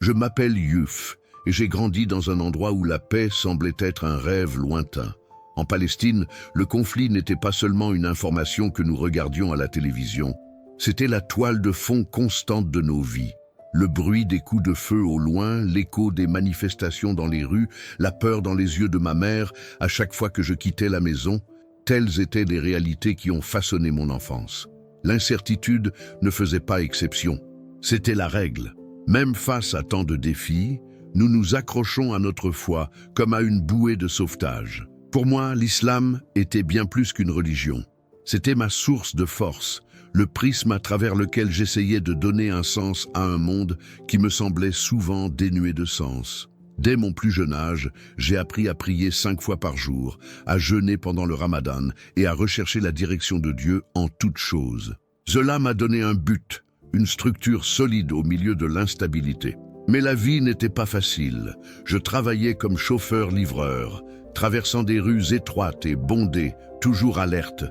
Je m'appelle Youf et j'ai grandi dans un endroit où la paix semblait être un rêve lointain. En Palestine, le conflit n'était pas seulement une information que nous regardions à la télévision. C'était la toile de fond constante de nos vies. Le bruit des coups de feu au loin, l'écho des manifestations dans les rues, la peur dans les yeux de ma mère à chaque fois que je quittais la maison, telles étaient les réalités qui ont façonné mon enfance. L'incertitude ne faisait pas exception. C'était la règle. Même face à tant de défis, nous nous accrochons à notre foi comme à une bouée de sauvetage. Pour moi, l'islam était bien plus qu'une religion. C'était ma source de force, le prisme à travers lequel j'essayais de donner un sens à un monde qui me semblait souvent dénué de sens. Dès mon plus jeune âge, j'ai appris à prier 5 fois par jour, à jeûner pendant le Ramadan et à rechercher la direction de Dieu en toutes choses. Cela m'a donné un but, une structure solide au milieu de l'instabilité. Mais la vie n'était pas facile. Je travaillais comme chauffeur-livreur, traversant des rues étroites et bondées, toujours alerte,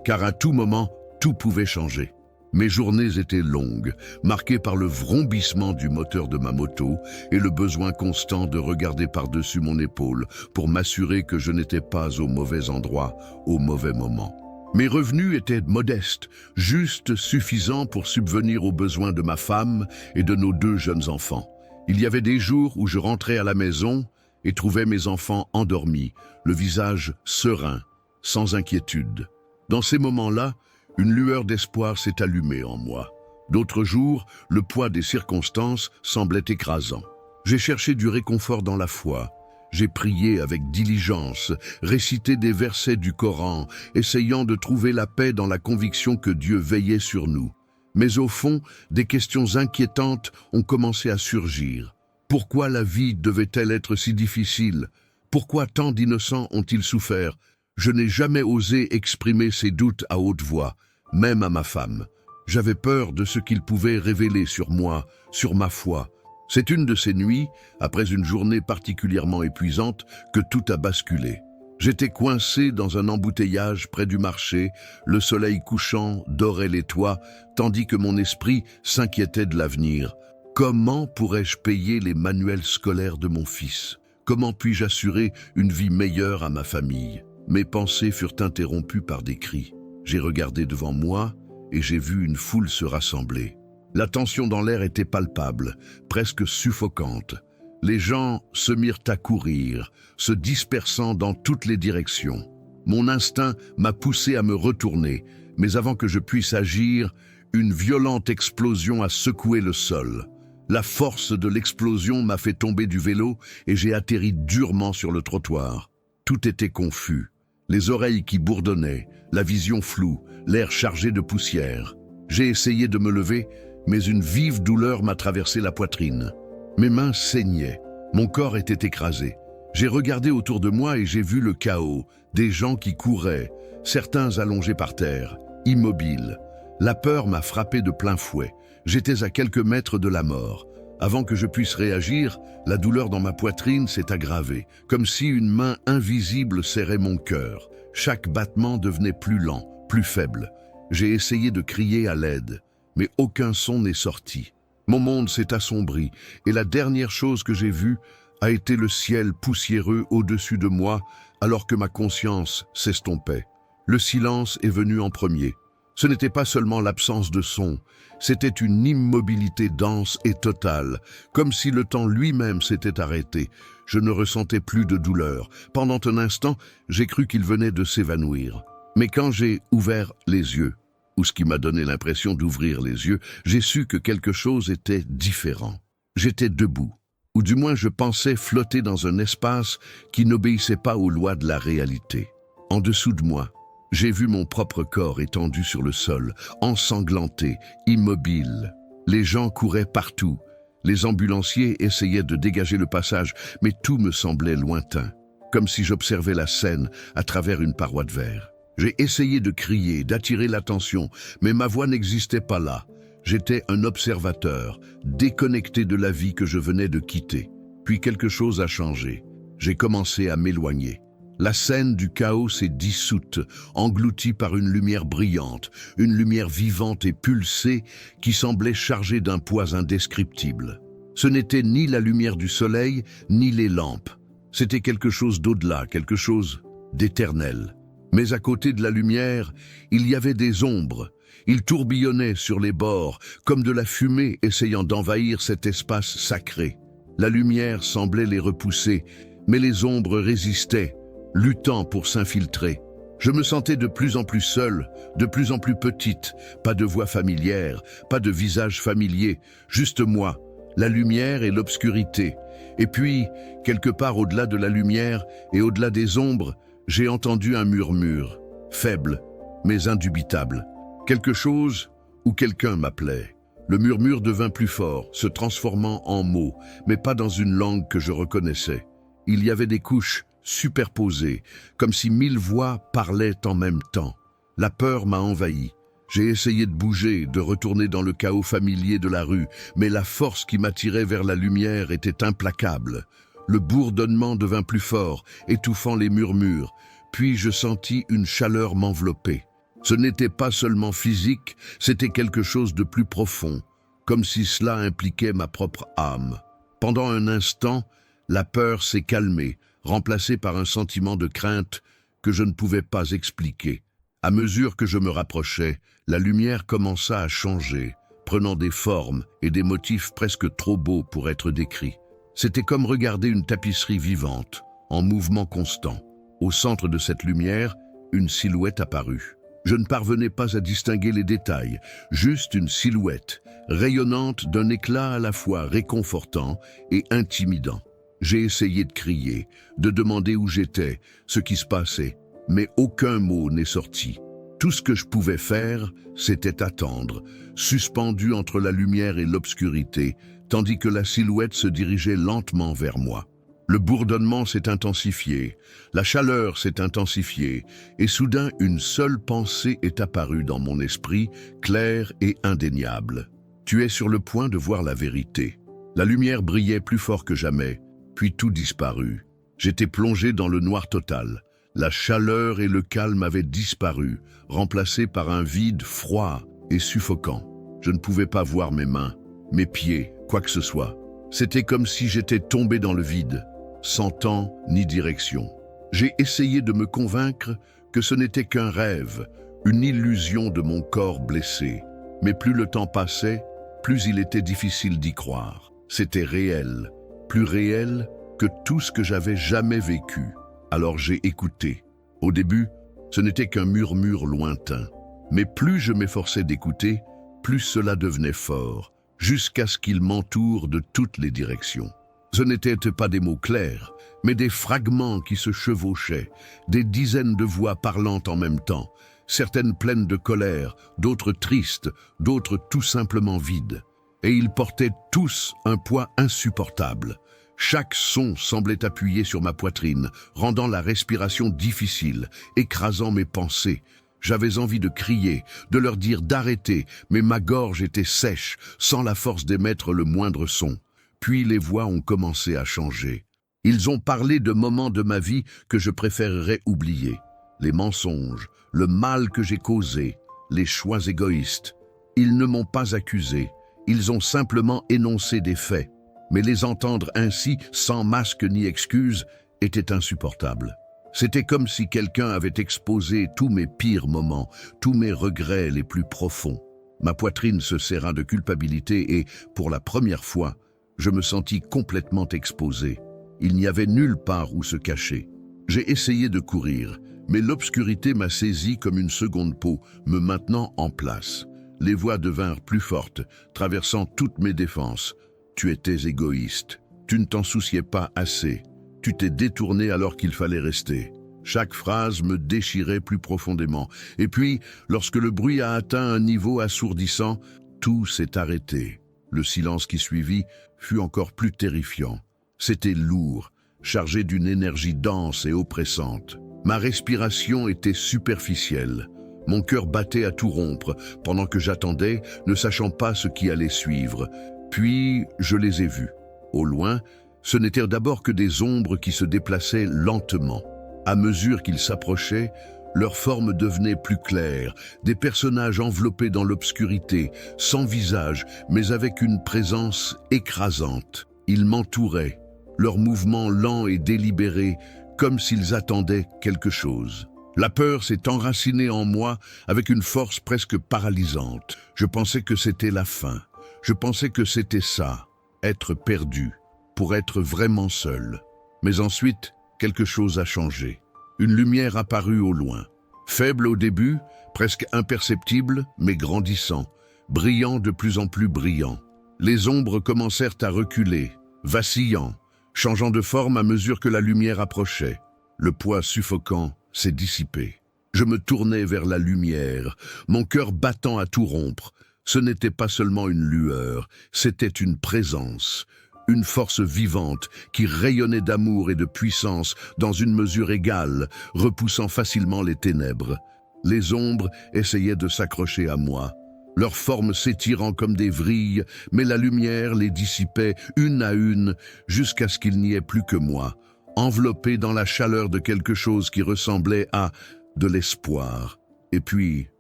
car à tout moment, tout pouvait changer. Mes journées étaient longues, marquées par le vrombissement du moteur de ma moto et le besoin constant de regarder par-dessus mon épaule pour m'assurer que je n'étais pas au mauvais endroit, au mauvais moment. Mes revenus étaient modestes, juste suffisants pour subvenir aux besoins de ma femme et de nos 2 jeunes enfants. Il y avait des jours où je rentrais à la maison et trouvais mes enfants endormis, le visage serein, sans inquiétude. Dans ces moments-là, une lueur d'espoir s'est allumée en moi. D'autres jours, le poids des circonstances semblait écrasant. J'ai cherché du réconfort dans la foi. J'ai prié avec diligence, récité des versets du Coran, essayant de trouver la paix dans la conviction que Dieu veillait sur nous. Mais au fond, des questions inquiétantes ont commencé à surgir. Pourquoi la vie devait-elle être si difficile? Pourquoi tant d'innocents ont-ils souffert? Je n'ai jamais osé exprimer ces doutes à haute voix, même à ma femme. J'avais peur de ce qu'il pouvait révéler sur moi, sur ma foi. C'est une de ces nuits, après une journée particulièrement épuisante, que tout a basculé. J'étais coincé dans un embouteillage près du marché, le soleil couchant dorait les toits, tandis que mon esprit s'inquiétait de l'avenir. Comment pourrais-je payer les manuels scolaires de mon fils? Comment puis-je assurer une vie meilleure à ma famille? Mes pensées furent interrompues par des cris. J'ai regardé devant moi et j'ai vu une foule se rassembler. La tension dans l'air était palpable, presque suffocante. Les gens se mirent à courir, se dispersant dans toutes les directions. Mon instinct m'a poussé à me retourner, mais avant que je puisse agir, une violente explosion a secoué le sol. La force de l'explosion m'a fait tomber du vélo et j'ai atterri durement sur le trottoir. Tout était confus. Les oreilles qui bourdonnaient, la vision floue, l'air chargé de poussière. J'ai essayé de me lever, mais une vive douleur m'a traversé la poitrine. Mes mains saignaient, mon corps était écrasé. J'ai regardé autour de moi et j'ai vu le chaos, des gens qui couraient, certains allongés par terre, immobiles. La peur m'a frappé de plein fouet. J'étais à quelques mètres de la mort. Avant que je puisse réagir, la douleur dans ma poitrine s'est aggravée, comme si une main invisible serrait mon cœur. Chaque battement devenait plus lent, plus faible. J'ai essayé de crier à l'aide, mais aucun son n'est sorti. Mon monde s'est assombri, et la dernière chose que j'ai vue a été le ciel poussiéreux au-dessus de moi, alors que ma conscience s'estompait. Le silence est venu en premier. Ce n'était pas seulement l'absence de son, c'était une immobilité dense et totale, comme si le temps lui-même s'était arrêté. Je ne ressentais plus de douleur. Pendant un instant, j'ai cru qu'il venait de s'évanouir. Mais quand j'ai ouvert les yeux, ou ce qui m'a donné l'impression d'ouvrir les yeux, j'ai su que quelque chose était différent. J'étais debout, ou du moins je pensais flotter dans un espace qui n'obéissait pas aux lois de la réalité. En dessous de moi, j'ai vu mon propre corps étendu sur le sol, ensanglanté, immobile. Les gens couraient partout. Les ambulanciers essayaient de dégager le passage, mais tout me semblait lointain, comme si j'observais la scène à travers une paroi de verre. J'ai essayé de crier, d'attirer l'attention, mais ma voix n'existait pas là. J'étais un observateur, déconnecté de la vie que je venais de quitter. Puis quelque chose a changé. J'ai commencé à m'éloigner. La scène du chaos s'est dissoute, engloutie par une lumière brillante, une lumière vivante et pulsée qui semblait chargée d'un poids indescriptible. Ce n'était ni la lumière du soleil, ni les lampes. C'était quelque chose d'au-delà, quelque chose d'éternel. Mais à côté de la lumière, il y avait des ombres. Ils tourbillonnaient sur les bords, comme de la fumée essayant d'envahir cet espace sacré. La lumière semblait les repousser, mais les ombres résistaient, luttant pour s'infiltrer. Je me sentais de plus en plus seul, de plus en plus petite, pas de voix familière, pas de visage familier, juste moi, la lumière et l'obscurité. Et puis, quelque part au-delà de la lumière et au-delà des ombres, j'ai entendu un murmure, faible, mais indubitable. Quelque chose ou quelqu'un m'appelait. Le murmure devint plus fort, se transformant en mots, mais pas dans une langue que je reconnaissais. Il y avait des couches superposées, comme si 1000 voix parlaient en même temps. La peur m'a envahi. J'ai essayé de bouger, de retourner dans le chaos familier de la rue, mais la force qui m'attirait vers la lumière était implacable. Le bourdonnement devint plus fort, étouffant les murmures, puis je sentis une chaleur m'envelopper. Ce n'était pas seulement physique, c'était quelque chose de plus profond, comme si cela impliquait ma propre âme. Pendant un instant, la peur s'est calmée, remplacée par un sentiment de crainte que je ne pouvais pas expliquer. À mesure que je me rapprochais, la lumière commença à changer, prenant des formes et des motifs presque trop beaux pour être décrits. C'était comme regarder une tapisserie vivante, en mouvement constant. Au centre de cette lumière, une silhouette apparut. Je ne parvenais pas à distinguer les détails, juste une silhouette, rayonnante d'un éclat à la fois réconfortant et intimidant. J'ai essayé de crier, de demander où j'étais, ce qui se passait, mais aucun mot n'est sorti. Tout ce que je pouvais faire, c'était attendre, suspendu entre la lumière et l'obscurité, tandis que la silhouette se dirigeait lentement vers moi. Le bourdonnement s'est intensifié, la chaleur s'est intensifiée, et soudain une seule pensée est apparue dans mon esprit, claire et indéniable. Tu es sur le point de voir la vérité. La lumière brillait plus fort que jamais, puis tout disparut. J'étais plongé dans le noir total. La chaleur et le calme avaient disparu, remplacés par un vide froid et suffocant. Je ne pouvais pas voir mes mains, mes pieds, quoi que ce soit. C'était comme si j'étais tombé dans le vide, sans temps ni direction. J'ai essayé de me convaincre que ce n'était qu'un rêve, une illusion de mon corps blessé. Mais plus le temps passait, plus il était difficile d'y croire. C'était réel, plus réel que tout ce que j'avais jamais vécu. Alors j'ai écouté. Au début, ce n'était qu'un murmure lointain. Mais plus je m'efforçais d'écouter, plus cela devenait fort, jusqu'à ce qu'il m'entoure de toutes les directions. Ce n'étaient pas des mots clairs, mais des fragments qui se chevauchaient, des dizaines de voix parlant en même temps, certaines pleines de colère, d'autres tristes, d'autres tout simplement vides. Et ils portaient tous un poids insupportable. Chaque son semblait appuyer sur ma poitrine, rendant la respiration difficile, écrasant mes pensées. J'avais envie de crier, de leur dire d'arrêter, mais ma gorge était sèche, sans la force d'émettre le moindre son. Puis les voix ont commencé à changer. Ils ont parlé de moments de ma vie que je préférerais oublier. Les mensonges, le mal que j'ai causé, les choix égoïstes. Ils ne m'ont pas accusé, ils ont simplement énoncé des faits. Mais les entendre ainsi, sans masque ni excuse, était insupportable. C'était comme si quelqu'un avait exposé tous mes pires moments, tous mes regrets les plus profonds. Ma poitrine se serra de culpabilité et, pour la première fois, je me sentis complètement exposé. Il n'y avait nulle part où se cacher. J'ai essayé de courir, mais l'obscurité m'a saisi comme une seconde peau, me maintenant en place. Les voix devinrent plus fortes, traversant toutes mes défenses. Tu étais égoïste. Tu ne t'en souciais pas assez. Tu t'es détourné alors qu'il fallait rester. Chaque phrase me déchirait plus profondément. Et puis, lorsque le bruit a atteint un niveau assourdissant, tout s'est arrêté. Le silence qui suivit fut encore plus terrifiant. C'était lourd, chargé d'une énergie dense et oppressante. Ma respiration était superficielle. Mon cœur battait à tout rompre, pendant que j'attendais, ne sachant pas ce qui allait suivre. Puis, je les ai vus. Au loin, ce n'étaient d'abord que des ombres qui se déplaçaient lentement. À mesure qu'ils s'approchaient, Leurs formes devenaient plus claires, des personnages enveloppés dans l'obscurité, sans visage, mais avec une présence écrasante. Ils m'entouraient, leurs mouvements lents et délibérés, comme s'ils attendaient quelque chose. La peur s'est enracinée en moi avec une force presque paralysante. Je pensais que c'était la fin. Je pensais que c'était ça, être perdu, pour être vraiment seul. Mais ensuite, quelque chose a changé. Une lumière apparut au loin. Faible au début, presque imperceptible, mais grandissant, brillant de plus en plus brillant. Les ombres commencèrent à reculer, vacillant, changeant de forme à mesure que la lumière approchait. Le poids suffocant s'est dissipé. Je me tournai vers la lumière, mon cœur battant à tout rompre. Ce n'était pas seulement une lueur, c'était une présence, une force vivante qui rayonnait d'amour et de puissance dans une mesure égale, repoussant facilement les ténèbres. Les ombres essayaient de s'accrocher à moi, leurs formes s'étirant comme des vrilles, mais la lumière les dissipait une à une jusqu'à ce qu'il n'y ait plus que moi, enveloppé dans la chaleur de quelque chose qui ressemblait à de l'espoir. Et puis,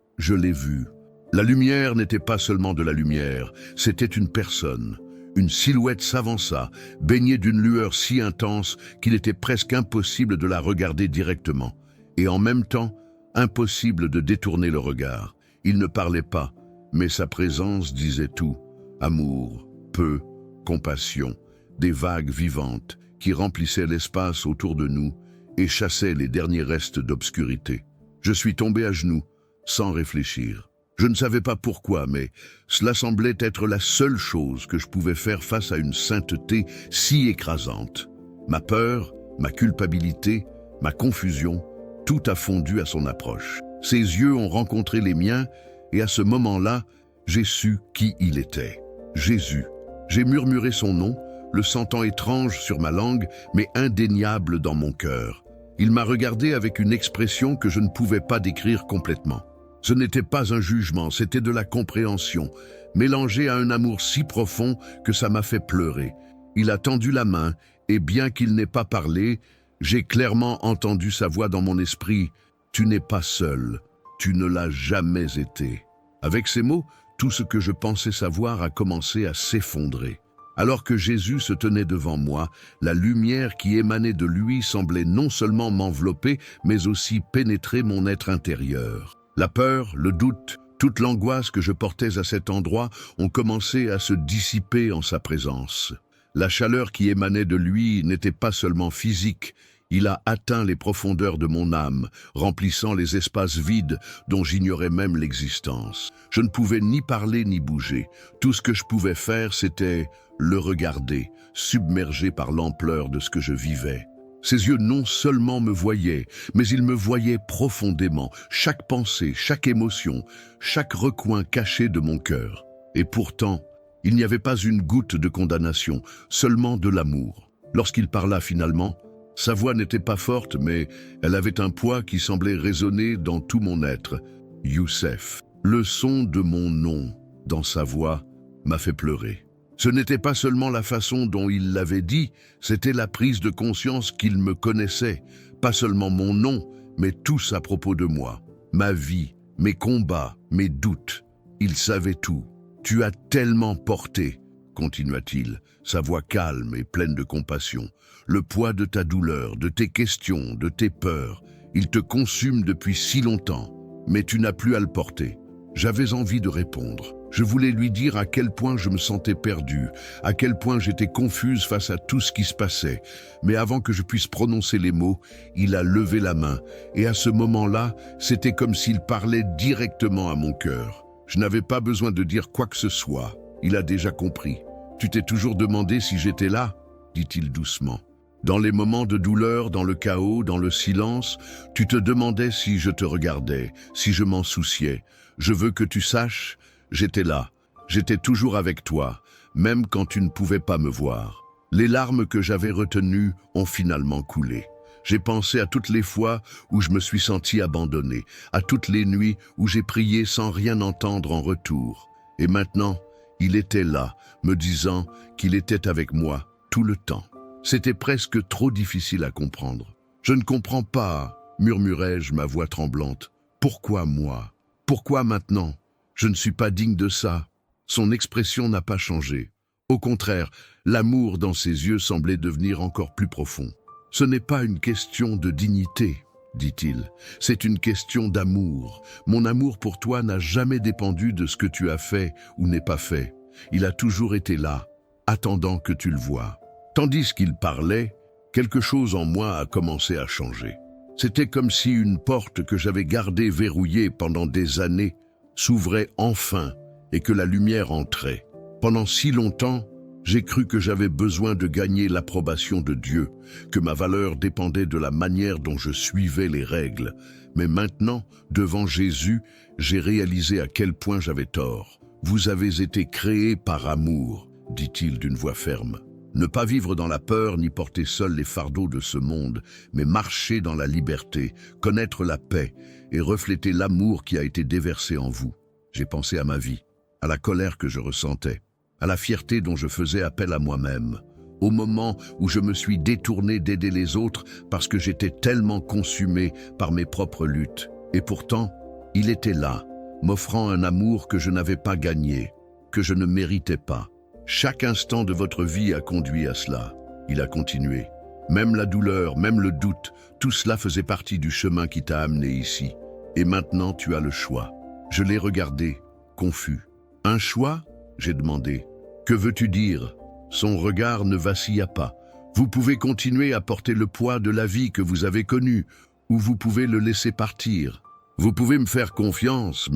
je l'ai vu. La lumière n'était pas seulement de la lumière, c'était une personne. Une silhouette s'avança, baignée d'une lueur si intense qu'il était presque impossible de la regarder directement. Et en même temps, impossible de détourner le regard. Il ne parlait pas, mais sa présence disait tout. Amour, peu, compassion, des vagues vivantes qui remplissaient l'espace autour de nous et chassaient les derniers restes d'obscurité. Je suis tombé à genoux, sans réfléchir. Je ne savais pas pourquoi, mais cela semblait être la seule chose que je pouvais faire face à une sainteté si écrasante. Ma peur, ma culpabilité, ma confusion, tout a fondu à son approche. Ses yeux ont rencontré les miens, et à ce moment-là, j'ai su qui il était. Jésus. J'ai murmuré son nom, le sentant étrange sur ma langue, mais indéniable dans mon cœur. Il m'a regardé avec une expression que je ne pouvais pas décrire complètement. Ce n'était pas un jugement, c'était de la compréhension, mélangée à un amour si profond que ça m'a fait pleurer. Il a tendu la main, et bien qu'il n'ait pas parlé, j'ai clairement entendu sa voix dans mon esprit. « Tu n'es pas seul, tu ne l'as jamais été. » Avec ces mots, tout ce que je pensais savoir a commencé à s'effondrer. Alors que Jésus se tenait devant moi, la lumière qui émanait de lui semblait non seulement m'envelopper, mais aussi pénétrer mon être intérieur. La peur, le doute, toute l'angoisse que je portais à cet endroit ont commencé à se dissiper en sa présence. La chaleur qui émanait de lui n'était pas seulement physique, il a atteint les profondeurs de mon âme, remplissant les espaces vides dont j'ignorais même l'existence. Je ne pouvais ni parler ni bouger. Tout ce que je pouvais faire, c'était le regarder, submergé par l'ampleur de ce que je vivais. Ses yeux non seulement me voyaient, mais ils me voyaient profondément, chaque pensée, chaque émotion, chaque recoin caché de mon cœur. Et pourtant, il n'y avait pas une goutte de condamnation, seulement de l'amour. Lorsqu'il parla finalement, sa voix n'était pas forte, mais elle avait un poids qui semblait résonner dans tout mon être. Youssef. Le son de mon nom, dans sa voix, m'a fait pleurer. Ce n'était pas seulement la façon dont il l'avait dit, c'était la prise de conscience qu'il me connaissait. Pas seulement mon nom, mais tous à propos de moi. Ma vie, mes combats, mes doutes. Il savait tout. « Tu as tellement porté », continua-t-il, sa voix calme et pleine de compassion. « Le poids de ta douleur, de tes questions, de tes peurs. Il te consume depuis si longtemps, mais tu n'as plus à le porter. » J'avais envie de répondre. Je voulais lui dire à quel point je me sentais perdu, à quel point j'étais confuse face à tout ce qui se passait. Mais avant que je puisse prononcer les mots, il a levé la main. Et à ce moment-là, c'était comme s'il parlait directement à mon cœur. Je n'avais pas besoin de dire quoi que ce soit. Il a déjà compris. « Tu t'es toujours demandé si j'étais là ?» dit-il doucement. Dans les moments de douleur, dans le chaos, dans le silence, tu te demandais si je te regardais, si je m'en souciais. Je veux que tu saches, j'étais là, j'étais toujours avec toi, même quand tu ne pouvais pas me voir. Les larmes que j'avais retenues ont finalement coulé. J'ai pensé à toutes les fois où je me suis senti abandonné, à toutes les nuits où j'ai prié sans rien entendre en retour. Et maintenant, il était là, me disant qu'il était avec moi tout le temps. C'était presque trop difficile à comprendre. « Je ne comprends pas », murmurai-je, ma voix tremblante. Pourquoi moi? Pourquoi maintenant? Je ne suis pas digne de ça. Son expression n'a pas changé. Au contraire, l'amour dans ses yeux semblait devenir encore plus profond. Ce n'est pas une question de dignité, dit-il. C'est une question d'amour. Mon amour pour toi n'a jamais dépendu de ce que tu as fait ou n'es pas fait. Il a toujours été là, attendant que tu le voies. Tandis qu'il parlait, quelque chose en moi a commencé à changer. C'était comme si une porte que j'avais gardée verrouillée pendant des années s'ouvrait enfin et que la lumière entrait. Pendant si longtemps, j'ai cru que j'avais besoin de gagner l'approbation de Dieu, que ma valeur dépendait de la manière dont je suivais les règles. Mais maintenant, devant Jésus, j'ai réalisé à quel point j'avais tort. Vous avez été créés par amour, dit-il d'une voix ferme. Ne pas vivre dans la peur ni porter seul les fardeaux de ce monde, mais marcher dans la liberté, connaître la paix et refléter l'amour qui a été déversé en vous. J'ai pensé à ma vie, à la colère que je ressentais, à la fierté dont je faisais appel à moi-même, au moment où je me suis détourné d'aider les autres parce que j'étais tellement consumé par mes propres luttes. Et pourtant, il était là, m'offrant un amour que je n'avais pas gagné, que je ne méritais pas. Chaque instant de votre vie a conduit à cela. Il a continué. Même la douleur, même le doute, tout cela faisait partie du chemin qui t'a amené ici. Et maintenant, tu as le choix. Je l'ai regardé, confus. Un choix? J'ai demandé. Que veux-tu dire? Son regard ne vacilla pas. Vous pouvez continuer à porter le poids de la vie que vous avez connue, ou vous pouvez le laisser partir. Vous pouvez me faire confiance,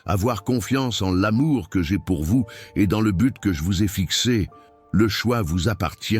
avoir confiance en l'amour que j'ai pour vous et dans le but que je vous ai fixé. Le choix vous appartient.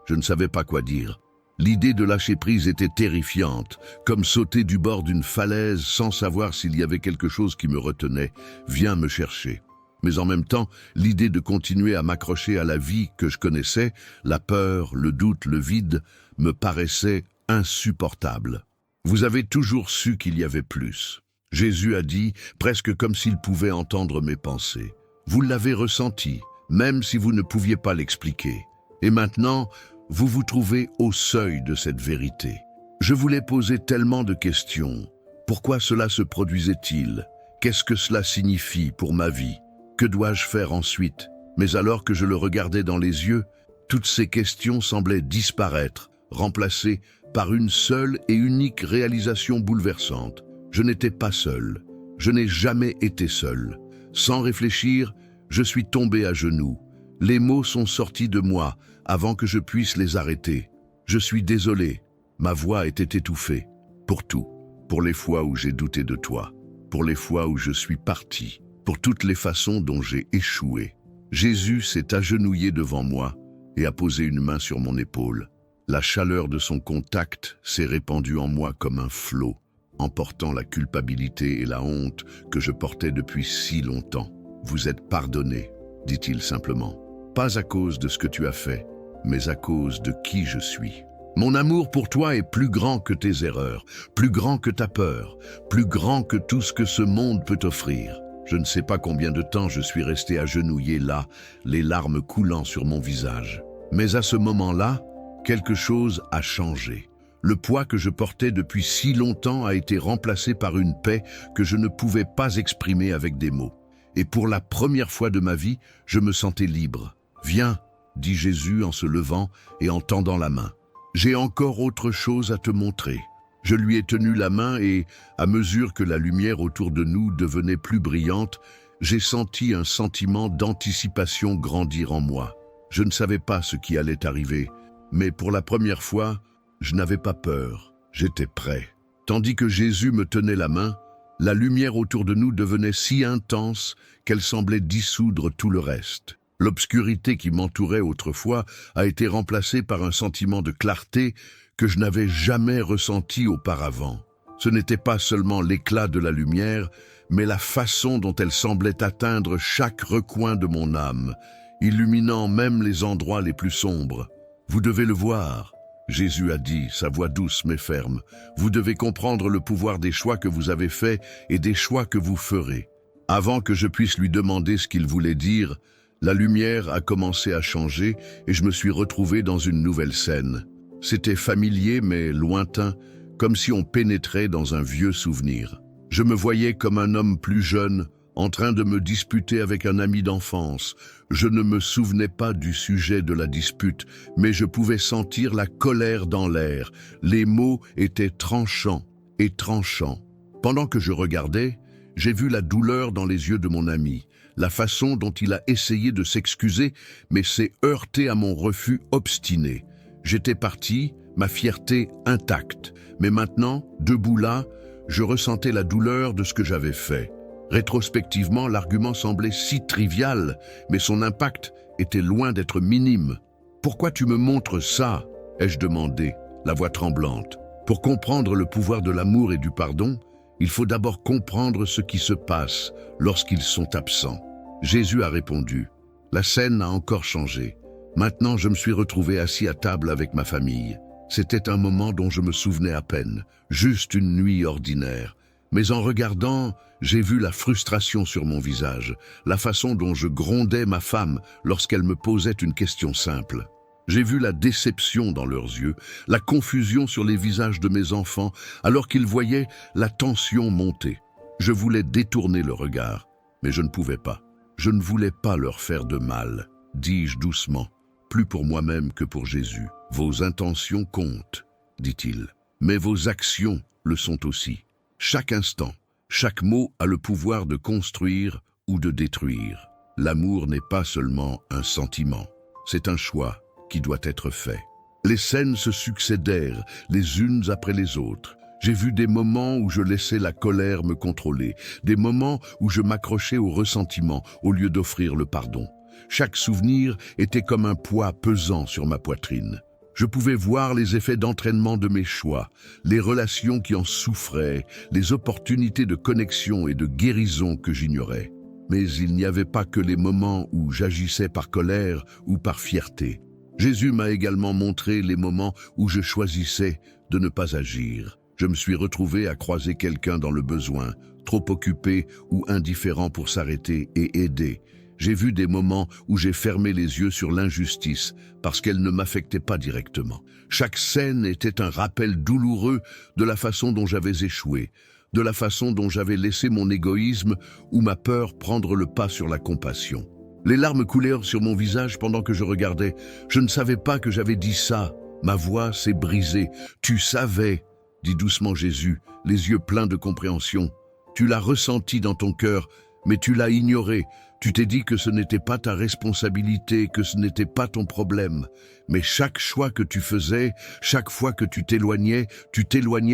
Je ne savais pas quoi dire. L'idée de lâcher prise était terrifiante, comme sauter du bord d'une falaise sans savoir s'il y avait quelque chose qui me retenait. Viens me chercher. Mais en même temps, l'idée de continuer à m'accrocher à la vie que je connaissais, la peur, le doute, le vide, me paraissait insupportable. Vous avez toujours su qu'il y avait plus. Jésus a dit, presque comme s'il pouvait entendre mes pensées. Vous l'avez ressenti, même si vous ne pouviez pas l'expliquer. Et maintenant, vous vous trouvez au seuil de cette vérité. Je voulais poser tellement de questions. Pourquoi cela se produisait-il? Qu'est-ce que cela signifie pour ma vie? Que dois-je faire ensuite? Mais alors que je le regardais dans les yeux, toutes ces questions semblaient disparaître, remplacées par une seule et unique réalisation bouleversante. Je n'étais pas seul. Je n'ai jamais été seul. Sans réfléchir, je suis tombé à genoux. Les mots sont sortis de moi avant que je puisse les arrêter. Je suis désolé. Ma voix était étouffée. Pour tout. Pour les fois où j'ai douté de toi. Pour les fois où je suis parti. Pour toutes les façons dont j'ai échoué. Jésus s'est agenouillé devant moi et a posé une main sur mon épaule. La chaleur de son contact s'est répandue en moi comme un flot, emportant la culpabilité et la honte que je portais depuis si longtemps. Vous êtes pardonné, dit-il simplement. Pas à cause de ce que tu as fait, mais à cause de qui je suis. Mon amour pour toi est plus grand que tes erreurs, plus grand que ta peur, plus grand que tout ce que ce monde peut offrir. Je ne sais pas combien de temps je suis resté agenouillé là, les larmes coulant sur mon visage. Mais à ce moment-là, quelque chose a changé. Le poids que je portais depuis si longtemps a été remplacé par une paix que je ne pouvais pas exprimer avec des mots. Et pour la première fois de ma vie, je me sentais libre. « Viens », dit Jésus en se levant et en tendant la main. « J'ai encore autre chose à te montrer. » Je lui ai tenu la main et, à mesure que la lumière autour de nous devenait plus brillante, j'ai senti un sentiment d'anticipation grandir en moi. Je ne savais pas ce qui allait arriver, mais pour la première fois, je n'avais pas peur, j'étais prêt. Tandis que Jésus me tenait la main, la lumière autour de nous devenait si intense qu'elle semblait dissoudre tout le reste. L'obscurité qui m'entourait autrefois a été remplacée par un sentiment de clarté que je n'avais jamais ressenti auparavant. Ce n'était pas seulement l'éclat de la lumière, mais la façon dont elle semblait atteindre chaque recoin de mon âme, illuminant même les endroits les plus sombres. Vous devez le voir, Jésus a dit, sa voix douce mais ferme. Vous devez comprendre le pouvoir des choix que vous avez faits et des choix que vous ferez. Avant que je puisse lui demander ce qu'il voulait dire, la lumière a commencé à changer et je me suis retrouvé dans une nouvelle scène. C'était familier mais lointain, comme si on pénétrait dans un vieux souvenir. Je me voyais comme un homme plus jeune, en train de me disputer avec un ami d'enfance. Je ne me souvenais pas du sujet de la dispute, mais je pouvais sentir la colère dans l'air. Les mots étaient tranchants et tranchants. Pendant que je regardais, j'ai vu la douleur dans les yeux de mon ami, la façon dont il a essayé de s'excuser, mais s'est heurté à mon refus obstiné. J'étais parti, ma fierté intacte, mais maintenant, debout là, je ressentais la douleur de ce que j'avais fait. Rétrospectivement, l'argument semblait si trivial, mais son impact était loin d'être minime. « Pourquoi tu me montres ça ?» ai-je demandé, la voix tremblante. Pour comprendre le pouvoir de l'amour et du pardon, il faut d'abord comprendre ce qui se passe lorsqu'ils sont absents. Jésus a répondu. La scène a encore changé. Maintenant, je me suis retrouvé assis à table avec ma famille. C'était un moment dont je me souvenais à peine, juste une nuit ordinaire. Mais en regardant, j'ai vu la frustration sur mon visage, la façon dont je grondais ma femme lorsqu'elle me posait une question simple. J'ai vu la déception dans leurs yeux, la confusion sur les visages de mes enfants, alors qu'ils voyaient la tension monter. Je voulais détourner le regard, mais je ne pouvais pas. Je ne voulais pas leur faire de mal, dis-je doucement, plus pour moi-même que pour Jésus. Vos intentions comptent, dit-il, mais vos actions le sont aussi. Chaque instant, chaque mot a le pouvoir de construire ou de détruire. L'amour n'est pas seulement un sentiment, c'est un choix qui doit être fait. Les scènes se succédèrent, les unes après les autres. J'ai vu des moments où je laissais la colère me contrôler, des moments où je m'accrochais au ressentiment au lieu d'offrir le pardon. Chaque souvenir était comme un poids pesant sur ma poitrine. Je pouvais voir les effets d'entraînement de mes choix, les relations qui en souffraient, les opportunités de connexion et de guérison que j'ignorais. Mais il n'y avait pas que les moments où j'agissais par colère ou par fierté. Jésus m'a également montré les moments où je choisissais de ne pas agir. Je me suis retrouvé à croiser quelqu'un dans le besoin, trop occupé ou indifférent pour s'arrêter et aider. J'ai vu des moments où j'ai fermé les yeux sur l'injustice parce qu'elle ne m'affectait pas directement. Chaque scène était un rappel douloureux de la façon dont j'avais échoué, de la façon dont j'avais laissé mon égoïsme ou ma peur prendre le pas sur la compassion. Les larmes coulèrent sur mon visage pendant que je regardais. Je ne savais pas que j'avais dit ça. Ma voix s'est brisée. « Tu savais », dit doucement Jésus, les yeux pleins de compréhension. « Tu l'as ressenti dans ton cœur, mais tu l'as ignoré. Tu t'es dit que ce n'était pas ta responsabilité, que ce n'était pas ton problème. Mais chaque choix que tu faisais, chaque fois que tu t'éloignais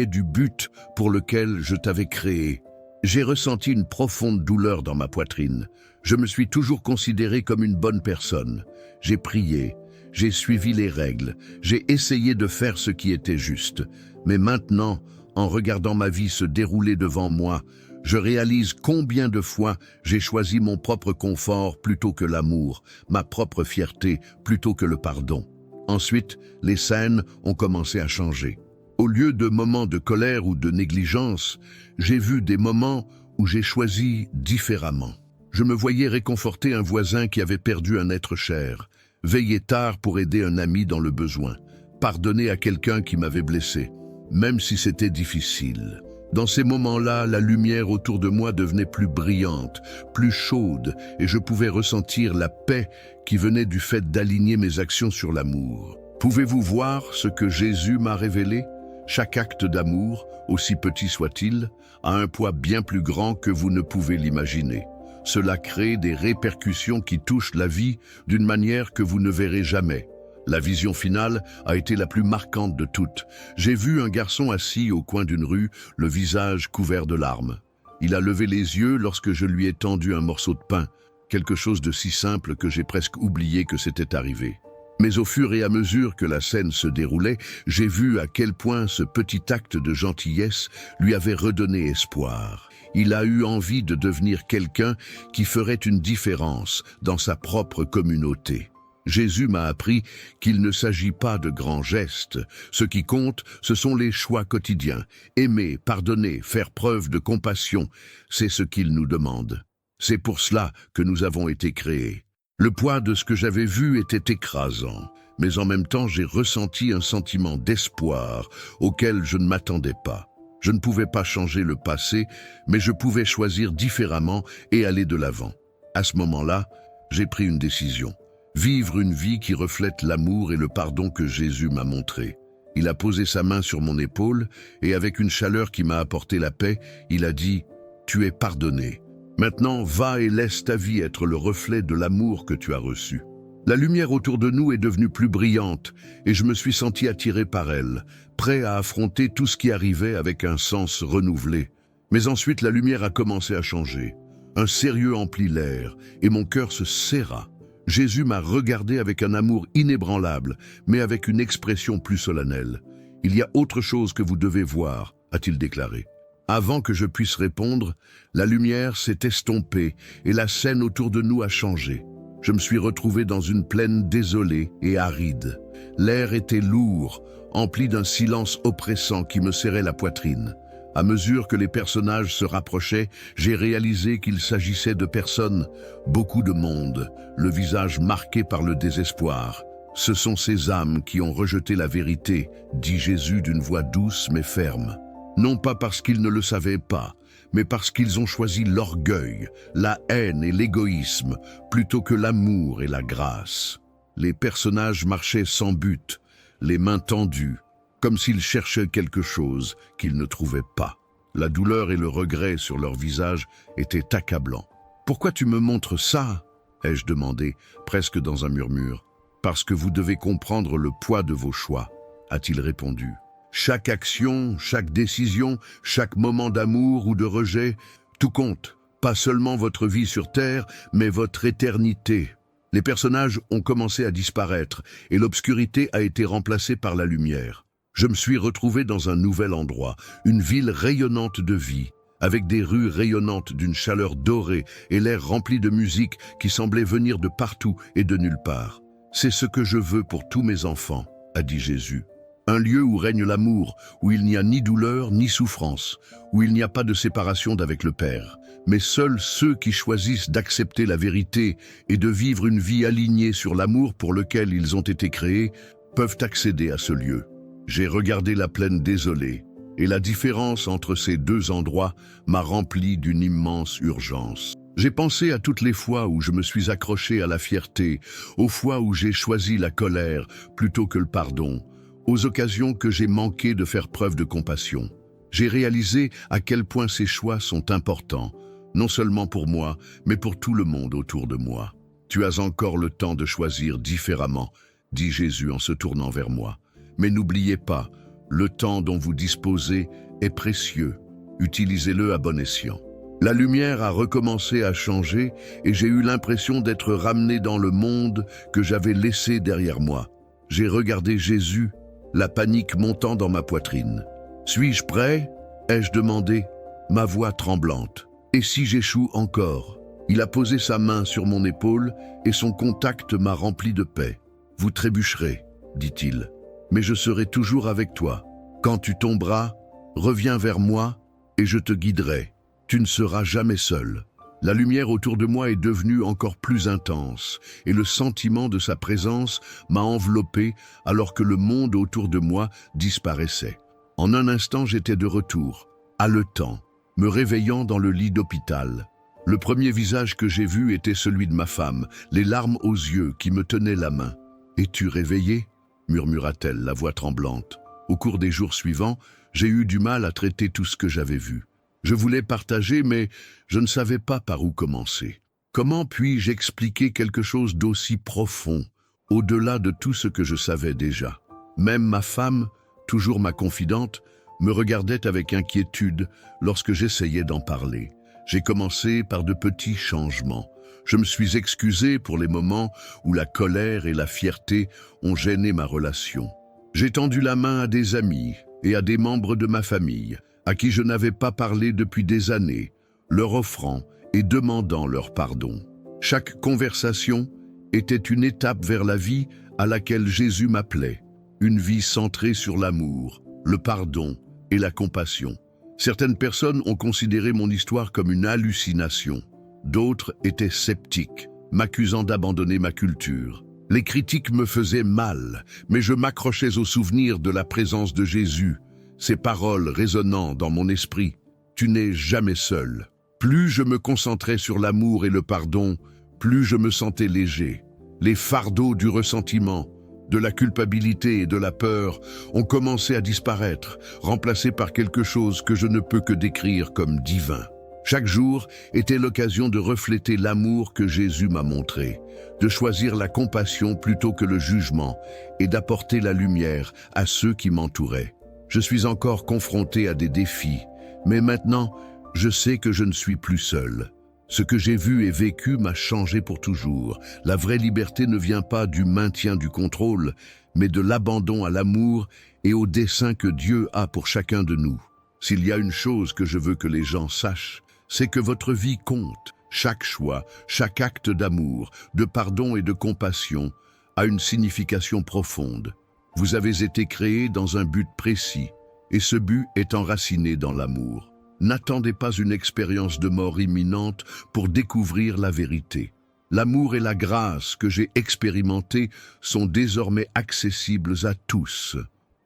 du but pour lequel je t'avais créé. » J'ai ressenti une profonde douleur dans ma poitrine. Je me suis toujours considéré comme une bonne personne. J'ai prié, j'ai suivi les règles, j'ai essayé de faire ce qui était juste. Mais maintenant, en regardant ma vie se dérouler devant moi, je réalise combien de fois j'ai choisi mon propre confort plutôt que l'amour, ma propre fierté plutôt que le pardon. Ensuite, les scènes ont commencé à changer. Au lieu de moments de colère ou de négligence, j'ai vu des moments où j'ai choisi différemment. Je me voyais réconforter un voisin qui avait perdu un être cher, veiller tard pour aider un ami dans le besoin, pardonner à quelqu'un qui m'avait blessé, même si c'était difficile. Dans ces moments-là, la lumière autour de moi devenait plus brillante, plus chaude, et je pouvais ressentir la paix qui venait du fait d'aligner mes actions sur l'amour. Pouvez-vous voir ce que Jésus m'a révélé ? Chaque acte d'amour, aussi petit soit-il, a un poids bien plus grand que vous ne pouvez l'imaginer. Cela crée des répercussions qui touchent la vie d'une manière que vous ne verrez jamais. La vision finale a été la plus marquante de toutes. J'ai vu un garçon assis au coin d'une rue, le visage couvert de larmes. Il a levé les yeux lorsque je lui ai tendu un morceau de pain, quelque chose de si simple que j'ai presque oublié que c'était arrivé. Mais au fur et à mesure que la scène se déroulait, j'ai vu à quel point ce petit acte de gentillesse lui avait redonné espoir. Il a eu envie de devenir quelqu'un qui ferait une différence dans sa propre communauté. Jésus m'a appris qu'il ne s'agit pas de grands gestes. Ce qui compte, ce sont les choix quotidiens. Aimer, pardonner, faire preuve de compassion, c'est ce qu'il nous demande. C'est pour cela que nous avons été créés. Le poids de ce que j'avais vu était écrasant, mais en même temps j'ai ressenti un sentiment d'espoir auquel je ne m'attendais pas. Je ne pouvais pas changer le passé, mais je pouvais choisir différemment et aller de l'avant. À ce moment-là, j'ai pris une décision. Vivre une vie qui reflète l'amour et le pardon que Jésus m'a montré. Il a posé sa main sur mon épaule et avec une chaleur qui m'a apporté la paix, il a dit « Tu es pardonné. Maintenant, va et laisse ta vie être le reflet de l'amour que tu as reçu. » La lumière autour de nous est devenue plus brillante et je me suis senti attiré par elle, prêt à affronter tout ce qui arrivait avec un sens renouvelé. Mais ensuite, la lumière a commencé à changer. Un sérieux emplit l'air et mon cœur se serra. Jésus m'a regardé avec un amour inébranlable, mais avec une expression plus solennelle. « Il y a autre chose que vous devez voir », a-t-il déclaré. Avant que je puisse répondre, la lumière s'est estompée et la scène autour de nous a changé. Je me suis retrouvé dans une plaine désolée et aride. L'air était lourd, empli d'un silence oppressant qui me serrait la poitrine. À mesure que les personnages se rapprochaient, j'ai réalisé qu'il s'agissait de personnes, beaucoup de monde, le visage marqué par le désespoir. Ce sont ces âmes qui ont rejeté la vérité, dit Jésus d'une voix douce mais ferme. Non pas parce qu'ils ne le savaient pas, mais parce qu'ils ont choisi l'orgueil, la haine et l'égoïsme, plutôt que l'amour et la grâce. Les personnages marchaient sans but, les mains tendues, comme s'ils cherchaient quelque chose qu'ils ne trouvaient pas. La douleur et le regret sur leur visage étaient accablants. « Pourquoi tu me montres ça ?» ai-je demandé, presque dans un murmure. « Parce que vous devez comprendre le poids de vos choix », a-t-il répondu. Chaque action, chaque décision, chaque moment d'amour ou de rejet, tout compte. Pas seulement votre vie sur Terre, mais votre éternité. Les personnages ont commencé à disparaître et l'obscurité a été remplacée par la lumière. Je me suis retrouvé dans un nouvel endroit, une ville rayonnante de vie, avec des rues rayonnantes d'une chaleur dorée et l'air rempli de musique qui semblait venir de partout et de nulle part. C'est ce que je veux pour tous mes enfants, a dit Jésus. Un lieu où règne l'amour, où il n'y a ni douleur ni souffrance, où il n'y a pas de séparation d'avec le Père. Mais seuls ceux qui choisissent d'accepter la vérité et de vivre une vie alignée sur l'amour pour lequel ils ont été créés peuvent accéder à ce lieu. J'ai regardé la plaine désolée, et la différence entre ces deux endroits m'a rempli d'une immense urgence. J'ai pensé à toutes les fois où je me suis accroché à la fierté, aux fois où j'ai choisi la colère plutôt que le pardon, aux occasions que j'ai manqué de faire preuve de compassion. J'ai réalisé à quel point ces choix sont importants, non seulement pour moi, mais pour tout le monde autour de moi. « Tu as encore le temps de choisir différemment », dit Jésus en se tournant vers moi. « Mais n'oubliez pas, le temps dont vous disposez est précieux. Utilisez-le à bon escient. » La lumière a recommencé à changer et j'ai eu l'impression d'être ramené dans le monde que j'avais laissé derrière moi. J'ai regardé Jésus, la panique montant dans ma poitrine. « Suis-je prêt ?» ai-je demandé, ma voix tremblante. « Et si j'échoue encore ?» Il a posé sa main sur mon épaule et son contact m'a rempli de paix. « Vous trébucherez, dit-il, mais je serai toujours avec toi. Quand tu tomberas, reviens vers moi et je te guiderai. Tu ne seras jamais seul. » La lumière autour de moi est devenue encore plus intense et le sentiment de sa présence m'a enveloppé alors que le monde autour de moi disparaissait. En un instant, j'étais de retour, haletant, me réveillant dans le lit d'hôpital. Le premier visage que j'ai vu était celui de ma femme, les larmes aux yeux qui me tenaient la main. « Es-tu réveillé ?» murmura-t-elle, la voix tremblante. Au cours des jours suivants, j'ai eu du mal à traiter tout ce que j'avais vu. Je voulais partager, mais je ne savais pas par où commencer. Comment puis-je expliquer quelque chose d'aussi profond, au-delà de tout ce que je savais déjà? Même ma femme, toujours ma confidente, me regardait avec inquiétude lorsque j'essayais d'en parler. J'ai commencé par de petits changements. Je me suis excusé pour les moments où la colère et la fierté ont gêné ma relation. J'ai tendu la main à des amis et à des membres de ma famille, à qui je n'avais pas parlé depuis des années, leur offrant et demandant leur pardon. Chaque conversation était une étape vers la vie à laquelle Jésus m'appelait, une vie centrée sur l'amour, le pardon et la compassion. Certaines personnes ont considéré mon histoire comme une hallucination, d'autres étaient sceptiques, m'accusant d'abandonner ma culture. Les critiques me faisaient mal, mais je m'accrochais au souvenir de la présence de Jésus, ses paroles résonnant dans mon esprit. Tu n'es jamais seul. Plus je me concentrais sur l'amour et le pardon, plus je me sentais léger. Les fardeaux du ressentiment, de la culpabilité et de la peur ont commencé à disparaître, remplacés par quelque chose que je ne peux que décrire comme divin. Chaque jour était l'occasion de refléter l'amour que Jésus m'a montré, de choisir la compassion plutôt que le jugement et d'apporter la lumière à ceux qui m'entouraient. Je suis encore confronté à des défis, mais maintenant, je sais que je ne suis plus seul. Ce que j'ai vu et vécu m'a changé pour toujours. La vraie liberté ne vient pas du maintien du contrôle, mais de l'abandon à l'amour et au dessein que Dieu a pour chacun de nous. S'il y a une chose que je veux que les gens sachent, c'est que votre vie compte. Chaque choix, chaque acte d'amour, de pardon et de compassion a une signification profonde. Vous avez été créés dans un but précis, et ce but est enraciné dans l'amour. N'attendez pas une expérience de mort imminente pour découvrir la vérité. L'amour et la grâce que j'ai expérimentés sont désormais accessibles à tous.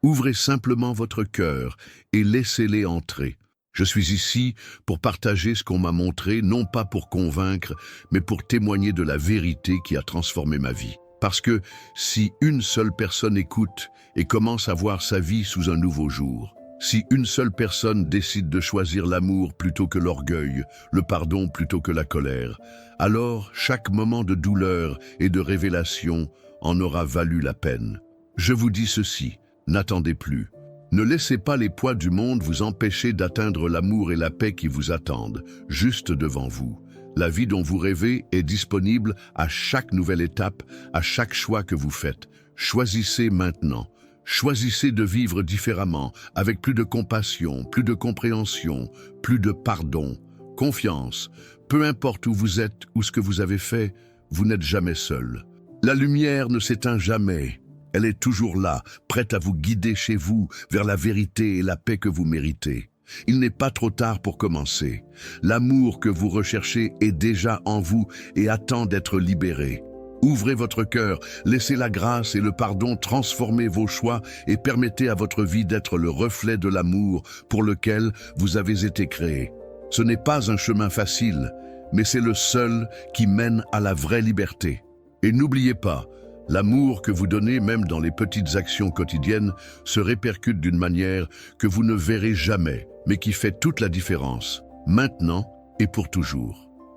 Ouvrez simplement votre cœur et laissez-les entrer. Je suis ici pour partager ce qu'on m'a montré, non pas pour convaincre, mais pour témoigner de la vérité qui a transformé ma vie. Parce que si une seule personne écoute et commence à voir sa vie sous un nouveau jour, si une seule personne décide de choisir l'amour plutôt que l'orgueil, le pardon plutôt que la colère, alors chaque moment de douleur et de révélation en aura valu la peine. Je vous dis ceci, n'attendez plus. Ne laissez pas les poids du monde vous empêcher d'atteindre l'amour et la paix qui vous attendent, juste devant vous. La vie dont vous rêvez est disponible à chaque nouvelle étape, à chaque choix que vous faites. Choisissez maintenant. Choisissez de vivre différemment, avec plus de compassion, plus de compréhension, plus de pardon, confiance. Peu importe où vous êtes ou ce que vous avez fait, vous n'êtes jamais seul. La lumière ne s'éteint jamais. Elle est toujours là, prête à vous guider chez vous vers la vérité et la paix que vous méritez. Il n'est pas trop tard pour commencer. L'amour que vous recherchez est déjà en vous et attend d'être libéré. Ouvrez votre cœur, laissez la grâce et le pardon transformer vos choix et permettez à votre vie d'être le reflet de l'amour pour lequel vous avez été créé. Ce n'est pas un chemin facile, mais c'est le seul qui mène à la vraie liberté. Et n'oubliez pas, l'amour que vous donnez, même dans les petites actions quotidiennes, se répercute d'une manière que vous ne verrez jamais, mais qui fait toute la différence, maintenant et pour toujours.